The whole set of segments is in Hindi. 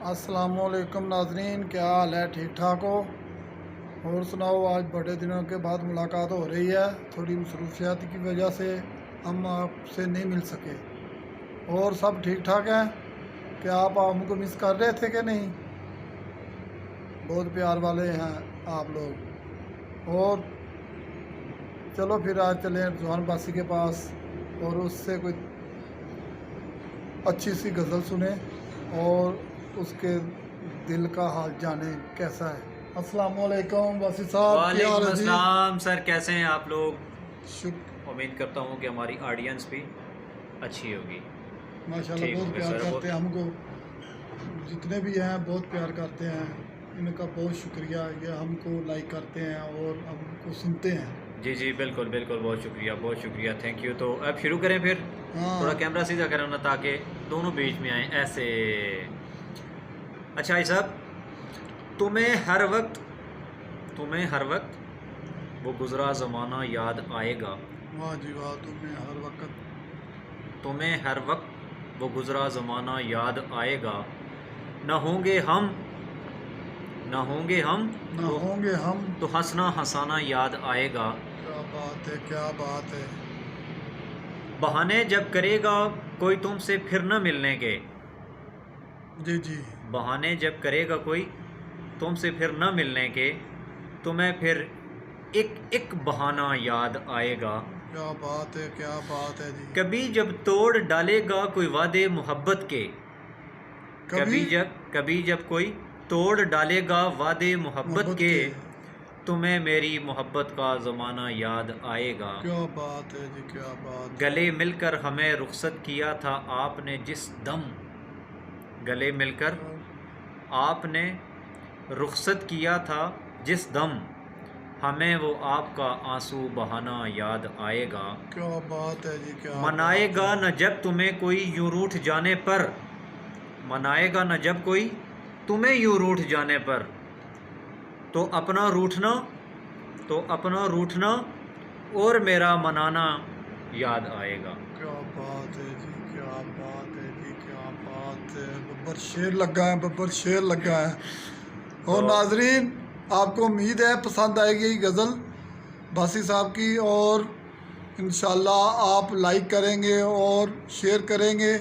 अस्सलामुअलैकुम नाजरीन, क्या हाल है? ठीक ठाक हो? और सुनाओ, आज बड़े दिनों के बाद मुलाकात हो रही है। थोड़ी मसरूफियात की वजह से हम आपसे नहीं मिल सके। और सब ठीक ठाक है? क्या आप हमको मिस कर रहे थे कि नहीं? बहुत प्यार वाले हैं आप लोग। और चलो फिर आज चलें जुहान बासी के पास और उससे कोई अच्छी सी गज़ल सुने और उसके दिल का हाल जाने कैसा है। अस्सलाम वालेकुम वासी साहब, क्या हाल वालेकुम है जी? अस्सलाम सर, कैसे हैं आप लोग? शुक्र, उम्मीद करता हूँ कि हमारी ऑडियंस भी अच्छी होगी। माशाल्लाह ठीक बहुत होंगे प्यार सर। वो करते हैं हमको। जितने भी हैं बहुत प्यार करते हैं। इनका बहुत शुक्रिया, ये हमको लाइक करते हैं और हमको सुनते हैं। जी जी, बिल्कुल बिल्कुल, बहुत शुक्रिया, थैंक यू। तो अब शुरू करें फिर। थोड़ा हाँ कैमरा सीधा करें ना, ताकि दोनों बीच में आए ऐसे। अच्छा भाई साहब, तुम्हें हर वक्त तुम्हें हर वक्त वो गुज़रा ज़माना याद आएगा। वाह जी वाह, तुम्हें हर वक्त तुम्हें हर वक्त वो गुज़रा ज़माना याद आएगा। न होंगे हम न होंगे हम न तो होंगे हम। तो हंसना हंसाना याद आएगा। क्या बात है, क्या बात है। बहाने जब करेगा कोई तुमसे फिर न मिलने के। जी जी, बहाने जब करेगा कोई तुमसे फिर न मिलने के, तुम्हें फिर एक एक बहाना याद आएगा। क्या बात है, क्या बात है जी। कभी जब तोड़ डालेगा कोई वादे मोहब्बत के। कभी कभी जब कोई तोड़ डालेगा वादे मोहब्बत मोहब्बत के, के। तुम्हें मेरी मोहब्बत का ज़माना याद आएगा। क्या बात है जी, क्या बात है। गले मिलकर हमें रुखसत किया था आपने जिस दम। गले मिलकर आपने रुखसत किया था जिस दम, हमें वो आपका आंसू बहाना याद आएगा। क्या बात है जी, क्या बात मनाएगा है। न जब तुम्हें कोई यूं रूठ जाने पर। मनाएगा न जब कोई तुम्हें यूं रूठ जाने पर, तो अपना रूठना तो अपना रूठना और मेरा मनाना याद आएगा। क्या बात है जी, क्या बात है जी, क्या बात है। बब्बर शेर लगा है, बब्बर शेर लगा है। और तो नाजरीन, आपको उम्मीद है पसंद आएगी ये गज़ल बासी साहब की। और इंशाल्लाह आप लाइक करेंगे और शेयर करेंगे।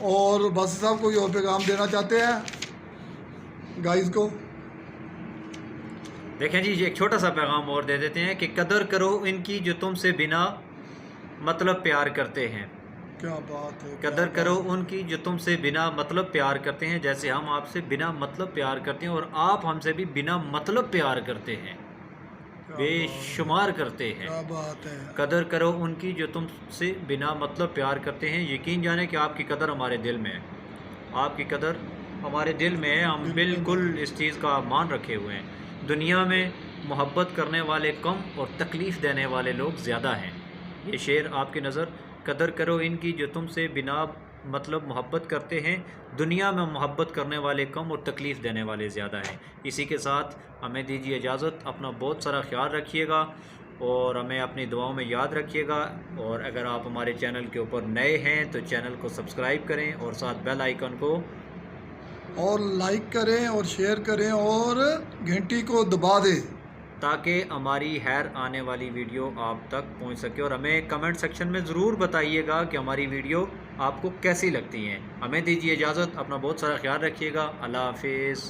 और बासी साहब को ये पैगाम देना चाहते हैं गाइस को। देखें जी, एक छोटा सा पैगाम और दे देते हैं कि कदर करो इनकी जो तुमसे बिना मतलब प्यार करते हैं। क्या बात है, क्या कदर करो बात। उनकी जो तुमसे बिना मतलब प्यार करते हैं, जैसे हम आपसे बिना मतलब प्यार करते हैं और आप हमसे भी बिना मतलब प्यार करते हैं, क्या बात है, बेशुमार करते हैं। क्या बात है। कदर करो उनकी जो तुमसे बिना मतलब प्यार करते हैं। यकीन जाने कि आपकी कदर हमारे दिल में है। आपकी कदर हमारे दिल में है। हम दिल में बिल्कुल है। इस चीज़ का मान रखे हुए हैं। दुनिया में मोहब्बत करने वाले कम और तकलीफ़ देने वाले लोग ज़्यादा हैं। ये शेर आपकी नज़र। कदर करो इनकी जो तुमसे बिना मतलब मोहब्बत करते हैं। दुनिया में मोहब्बत करने वाले कम और तकलीफ़ देने वाले ज़्यादा हैं। इसी के साथ हमें दीजिए इजाज़त। अपना बहुत सारा ख्याल रखिएगा और हमें अपनी दुआओं में याद रखिएगा। और अगर आप हमारे चैनल के ऊपर नए हैं तो चैनल को सब्सक्राइब करें और साथ बेल आइकन को और लाइक करें और शेयर करें और घंटी को दबा दें। ताकि हमारी हर आने वाली वीडियो आप तक पहुंच सके। और हमें कमेंट सेक्शन में ज़रूर बताइएगा कि हमारी वीडियो आपको कैसी लगती हैं। हमें दीजिए इजाज़त। अपना बहुत सारा ख्याल रखिएगा। अल्लाह हाफिज़।